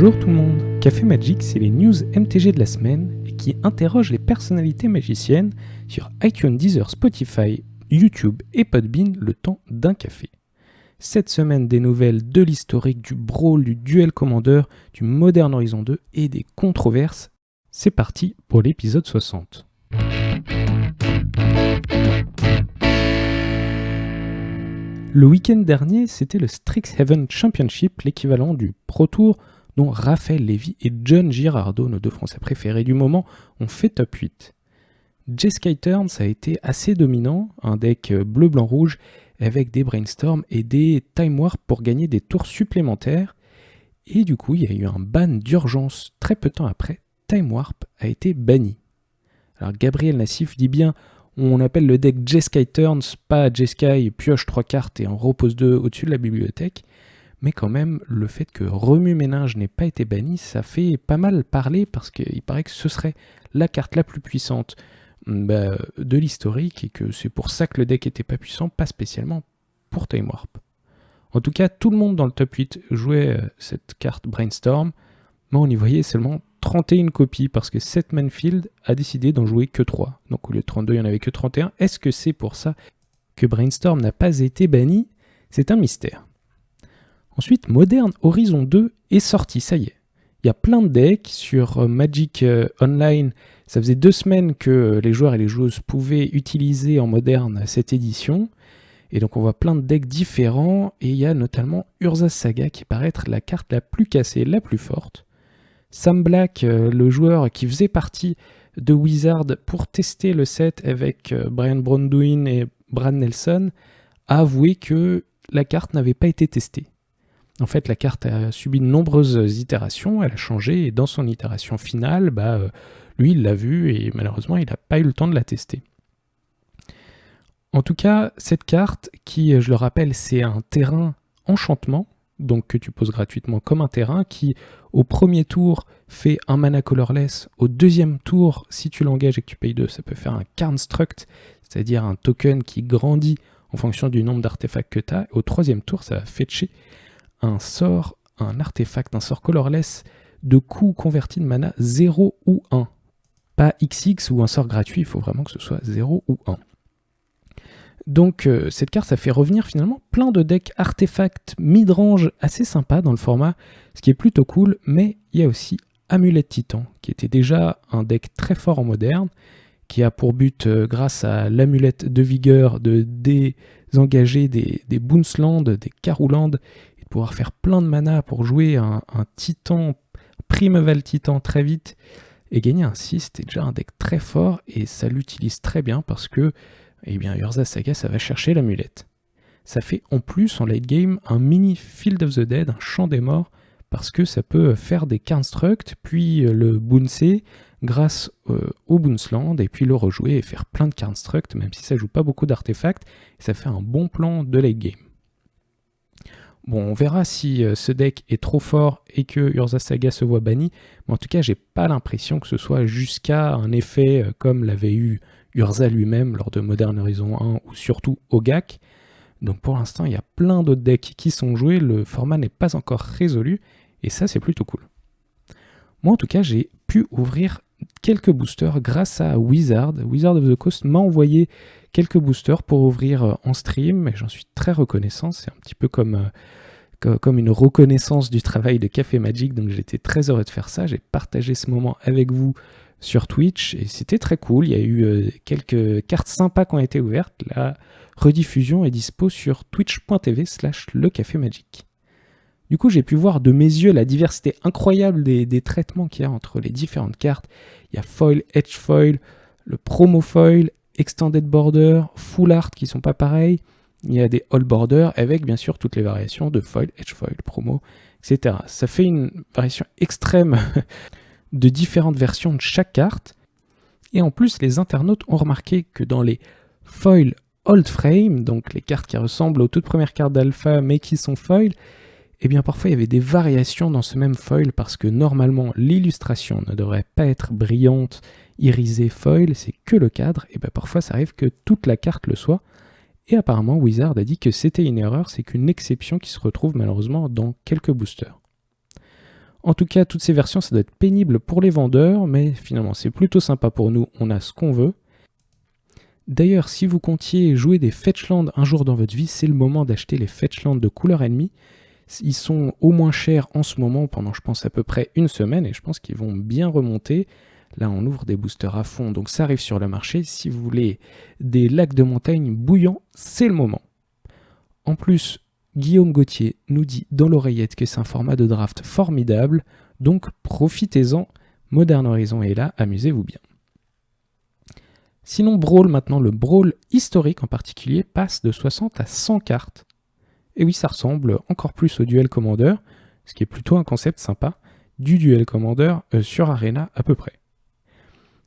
Bonjour tout le monde, Café Magic, c'est les news MTG de la semaine et qui interrogent les personnalités magiciennes sur iTunes, Deezer, Spotify, YouTube et Podbean le temps d'un café. Cette semaine, des nouvelles de l'historique, du Brawl, du Duel Commander, du Modern Horizon 2 et des controverses. C'est parti pour l'épisode 60. Le week-end dernier, c'était le Strixhaven Championship, l'équivalent du Pro Tour, dont Raphaël Lévy et John Girardot, nos deux Français préférés du moment, ont fait top 8. Jeskai Turns a été assez dominant, un deck bleu-blanc-rouge avec des brainstorms et des time warp pour gagner des tours supplémentaires. Et du coup, il y a eu un ban d'urgence très peu de temps après. Time warp a été banni. Alors Gabriel Nassif dit bien, on appelle le deck Jeskai Turns, pas Jeskai pioche 3 cartes et en repose 2 au-dessus de la bibliothèque. Mais quand même, le fait que Remue-Ménage n'ait pas été banni, ça fait pas mal parler parce qu'il paraît que ce serait la carte la plus puissante de l'historique et que c'est pour ça que le deck était pas puissant, pas spécialement pour Time Warp. En tout cas, tout le monde dans le top 8 jouait cette carte Brainstorm, mais on y voyait seulement 31 copies parce que Seth Manfield a décidé d'en jouer que 3. Donc au lieu de 32, il n'y en avait que 31. Est-ce que c'est pour ça que Brainstorm n'a pas été banni ? C'est un mystère. Ensuite, Modern Horizon 2 est sorti, ça y est. Il y a plein de decks sur Magic Online. Ça faisait 2 semaines que les joueurs et les joueuses pouvaient utiliser en Modern cette édition. Et donc on voit plein de decks différents. Et il y a notamment Urza Saga qui paraît être la carte la plus cassée, la plus forte. Sam Black, le joueur qui faisait partie de Wizard pour tester le set avec Brian Braunduin et Brad Nelson, a avoué que la carte n'avait pas été testée. En fait, la carte a subi de nombreuses itérations, elle a changé, et dans son itération finale, lui, il l'a vue, et malheureusement, il n'a pas eu le temps de la tester. En tout cas, cette carte, qui, je le rappelle, c'est un terrain enchantement, donc que tu poses gratuitement comme un terrain, qui, au premier tour, fait un mana colorless. Au deuxième tour, si tu l'engages et que tu payes 2, ça peut faire un construct, c'est-à-dire un token qui grandit en fonction du nombre d'artefacts que tu as. Au troisième tour, ça va fetcher un sort, un artefact, un sort colorless de coût converti de mana 0 ou 1. Pas XX ou un sort gratuit, il faut vraiment que ce soit 0 ou 1. Donc cette carte, ça fait revenir finalement plein de decks artefacts mid-range assez sympas dans le format, ce qui est plutôt cool, mais il y a aussi Amulette Titan, qui était déjà un deck très fort en moderne, qui a pour but, grâce à l'amulette de vigueur, de désengager des Boonsland, des Karuland, pouvoir faire plein de mana pour jouer un titan, Primeval Titan très vite et gagner un 6, c'était déjà un deck très fort et ça l'utilise très bien parce que Urza Saga, ça va chercher l'amulette. Ça fait en plus en late game un mini Field of the Dead, un champ des morts, parce que ça peut faire des constructs, puis le bouncer grâce au Boonsland et puis le rejouer et faire plein de constructs, même si ça joue pas beaucoup d'artefacts, et ça fait un bon plan de late game. Bon, on verra si ce deck est trop fort et que Urza Saga se voit banni, mais en tout cas, j'ai pas l'impression que ce soit jusqu'à un effet comme l'avait eu Urza lui-même lors de Modern Horizon 1 ou surtout Ogak. Donc pour l'instant, il y a plein d'autres decks qui sont joués, le format n'est pas encore résolu, et ça, c'est plutôt cool. Moi, en tout cas, j'ai pu ouvrir quelques boosters grâce à Wizard. Wizard of the Coast m'a envoyé quelques boosters pour ouvrir en stream, et j'en suis très reconnaissant. C'est un petit peu comme une reconnaissance du travail de Café Magic, donc j'étais très heureux de faire ça. J'ai partagé ce moment avec vous sur Twitch, et c'était très cool. Il y a eu quelques cartes sympas qui ont été ouvertes. La rediffusion est dispo sur twitch.tv/lecafémagic. Du coup, j'ai pu voir de mes yeux la diversité incroyable des traitements qu'il y a entre les différentes cartes. Il y a foil, edge foil, le promo foil, extended border, full art qui sont pas pareils. Il y a des all border avec bien sûr toutes les variations de foil, edge foil, promo, etc. Ça fait une variation extrême de différentes versions de chaque carte. Et en plus, les internautes ont remarqué que dans les foil old frame, donc les cartes qui ressemblent aux toutes premières cartes d'alpha mais qui sont foil, eh bien parfois il y avait des variations dans ce même foil parce que normalement l'illustration ne devrait pas être brillante, irisée foil, c'est que le cadre, et bien parfois ça arrive que toute la carte le soit. Et apparemment Wizard a dit que c'était une erreur, c'est qu'une exception qui se retrouve malheureusement dans quelques boosters. En tout cas, toutes ces versions, ça doit être pénible pour les vendeurs, mais finalement, c'est plutôt sympa pour nous, on a ce qu'on veut. D'ailleurs, si vous comptiez jouer des Fetchland un jour dans votre vie, c'est le moment d'acheter les Fetchland de couleur ennemie. Ils sont au moins chers en ce moment pendant, je pense, à peu près une semaine, et je pense qu'ils vont bien remonter. Là, on ouvre des boosters à fond, donc ça arrive sur le marché. Si vous voulez des lacs de montagne bouillants, c'est le moment. En plus, Guillaume Gauthier nous dit dans l'oreillette que c'est un format de draft formidable, donc profitez-en. Modern Horizon est là, amusez-vous bien. Sinon, Brawl maintenant, le Brawl historique en particulier, passe de 60 à 100 cartes. Et oui, ça ressemble encore plus au Duel Commander, ce qui est plutôt un concept sympa, du Duel Commander sur Arena à peu près.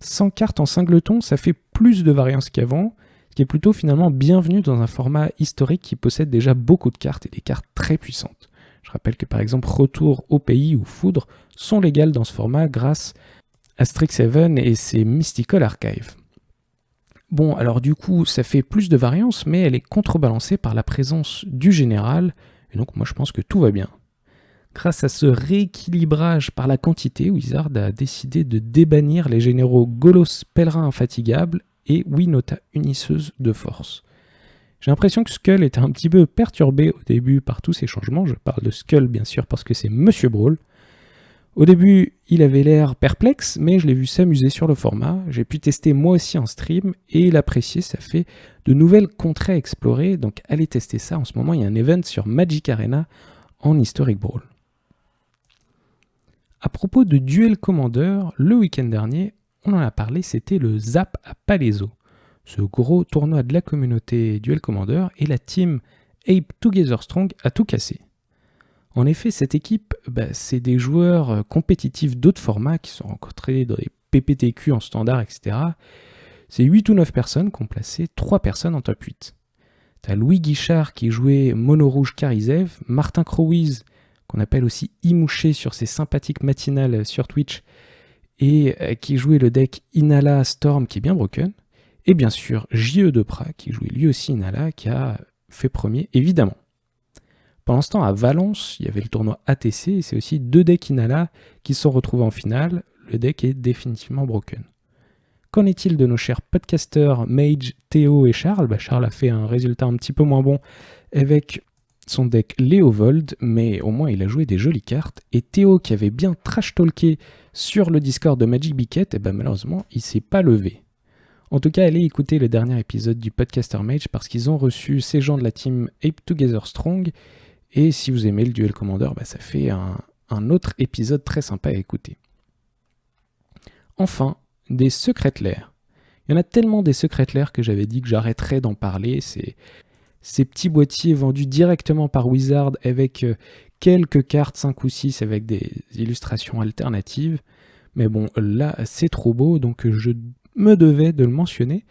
100 cartes en singleton, ça fait plus de variance qu'avant, ce qui est plutôt finalement bienvenu dans un format historique qui possède déjà beaucoup de cartes et des cartes très puissantes. Je rappelle que par exemple Retour au pays ou Foudre sont légales dans ce format grâce à Strixhaven et ses Mystical Archives. Bon, alors du coup, ça fait plus de variance, mais elle est contrebalancée par la présence du général, et donc moi je pense que tout va bien. Grâce à ce rééquilibrage par la quantité, Wizard a décidé de débannir les généraux Golos Pèlerin Infatigable et Winota Unisseuse de Force. J'ai l'impression que Skull était un petit peu perturbé au début par tous ces changements. Je parle de Skull bien sûr parce que c'est Monsieur Brawl. Au début, il avait l'air perplexe, mais je l'ai vu s'amuser sur le format. J'ai pu tester moi aussi en stream et l'apprécier, ça fait de nouvelles contrées à explorer, donc allez tester ça. En ce moment, il y a un event sur Magic Arena en Historic Brawl. À propos de Duel Commander, le week-end dernier, on en a parlé, c'était le Zap à Palaiso, ce gros tournoi de la communauté Duel Commander, et la team Ape Together Strong a tout cassé. En effet, cette équipe, c'est des joueurs compétitifs d'autres formats qui sont rencontrés dans des PPTQ en standard, etc. C'est 8 ou 9 personnes qui ont placé 3 personnes en top 8. T'as Louis Guichard qui jouait Mono Rouge Karizev, Martin Crowiz, qu'on appelle aussi Imouché sur ses sympathiques matinales sur Twitch, et qui jouait le deck Inala Storm qui est bien broken, et bien sûr J.E. Deprat qui jouait lui aussi Inala, qui a fait premier évidemment. Pendant ce temps, à Valence, il y avait le tournoi ATC, et c'est aussi 2 decks Inala qui se sont retrouvés en finale. Le deck est définitivement broken. Qu'en est-il de nos chers podcasters Mage, Théo et Charles ? Charles a fait un résultat un petit peu moins bon avec son deck Léovold, mais au moins il a joué des jolies cartes. Et Théo, qui avait bien trash-talké sur le Discord de Magic Biquette, malheureusement, il s'est pas levé. En tout cas, allez écouter le dernier épisode du Podcaster Mage parce qu'ils ont reçu ces gens de la team Ape Together Strong. Et si vous aimez le Duel Commander, ça fait un autre épisode très sympa à écouter. Enfin, des Secret Lair. Il y en a tellement des Secret Lair que j'avais dit que j'arrêterais d'en parler. C'est ces petits boîtiers vendus directement par Wizard avec quelques cartes, 5 ou 6, avec des illustrations alternatives. Mais bon, là, c'est trop beau, donc je me devais de le mentionner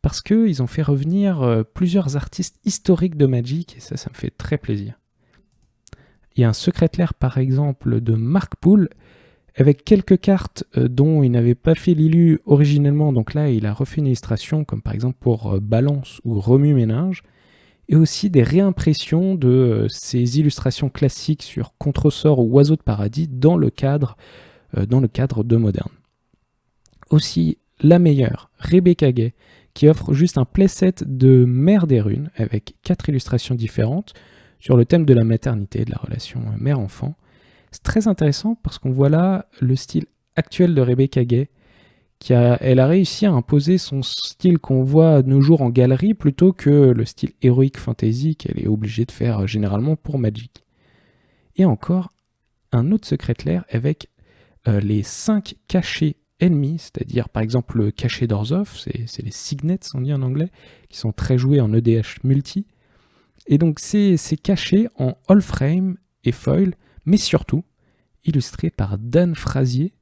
parce qu'ils ont fait revenir plusieurs artistes historiques de Magic, et ça me fait très plaisir. Il y a un Secret Lair par exemple de Mark Poole avec quelques cartes dont il n'avait pas fait l'illu originellement, donc là il a refait une illustration comme par exemple pour Balance ou Remue-Ménage, et aussi des réimpressions de ces illustrations classiques sur Contresort ou Oiseau de Paradis dans le cadre de Modern. Aussi la meilleure, Rebecca Gay, qui offre juste un playset de Mère des Runes avec 4 illustrations différentes sur le thème de la maternité, de la relation mère-enfant. C'est très intéressant parce qu'on voit là le style actuel de Rebecca Gay, elle a réussi à imposer son style qu'on voit de nos jours en galerie plutôt que le style héroïque fantasy qu'elle est obligée de faire généralement pour Magic. Et encore, un autre Secret Lair avec les 5 cachets ennemis, c'est-à-dire par exemple le cachet d'Orzhov, c'est les signets on dit en anglais, qui sont très joués en EDH multi. Et donc c'est cachets en all frame et foil, mais surtout illustré par Dan Frazier,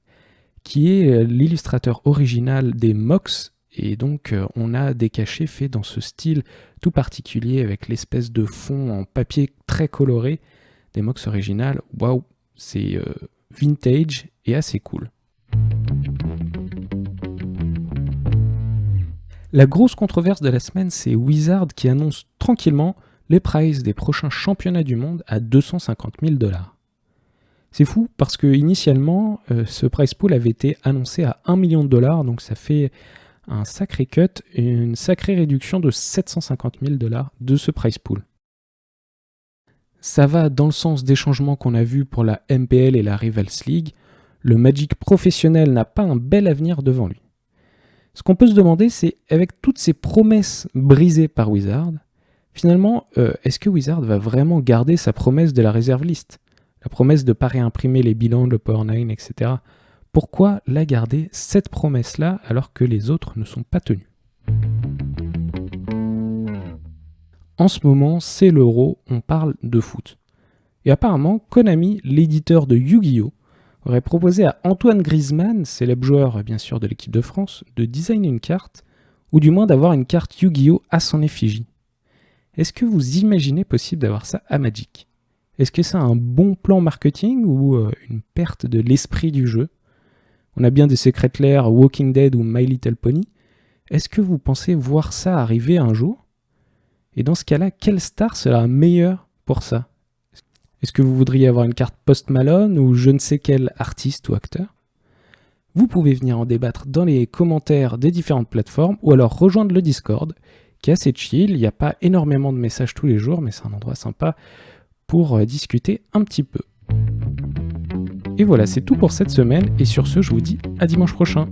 qui est l'illustrateur original des MOX, et donc on a des cachets faits dans ce style tout particulier avec l'espèce de fond en papier très coloré des MOX originales. Waouh, c'est vintage et assez cool. La grosse controverse de la semaine, c'est Wizard qui annonce tranquillement les prices des prochains championnats du monde à 250 000 $. C'est fou parce que initialement, ce prize pool avait été annoncé à 1 million de dollars, donc ça fait un sacré cut et une sacrée réduction de 750 000 dollars de ce prize pool. Ça va dans le sens des changements qu'on a vus pour la MPL et la Rivals League. Le Magic professionnel n'a pas un bel avenir devant lui. Ce qu'on peut se demander, c'est avec toutes ces promesses brisées par Wizard, finalement, est-ce que Wizard va vraiment garder sa promesse de la réserve list ? La promesse de ne pas réimprimer les bilans, le Power 9, etc. Pourquoi la garder, cette promesse-là, alors que les autres ne sont pas tenues ? En ce moment, c'est l'Euro, on parle de foot. Et apparemment, Konami, l'éditeur de Yu-Gi-Oh!, aurait proposé à Antoine Griezmann, célèbre joueur bien sûr de l'équipe de France, de designer une carte, ou du moins d'avoir une carte Yu-Gi-Oh! À son effigie. Est-ce que vous imaginez possible d'avoir ça à Magic ? Est-ce que c'est un bon plan marketing ou une perte de l'esprit du jeu ? On a bien des Secret Lair, Walking Dead ou My Little Pony. Est-ce que vous pensez voir ça arriver un jour ? Et dans ce cas-là, quelle star sera meilleure pour ça ? Est-ce que vous voudriez avoir une carte Post Malone ou je ne sais quel artiste ou acteur ? Vous pouvez venir en débattre dans les commentaires des différentes plateformes ou alors rejoindre le Discord qui est assez chill. Il n'y a pas énormément de messages tous les jours, mais c'est un endroit sympa pour discuter un petit peu. Et voilà, c'est tout pour cette semaine et sur ce, je vous dis à dimanche prochain.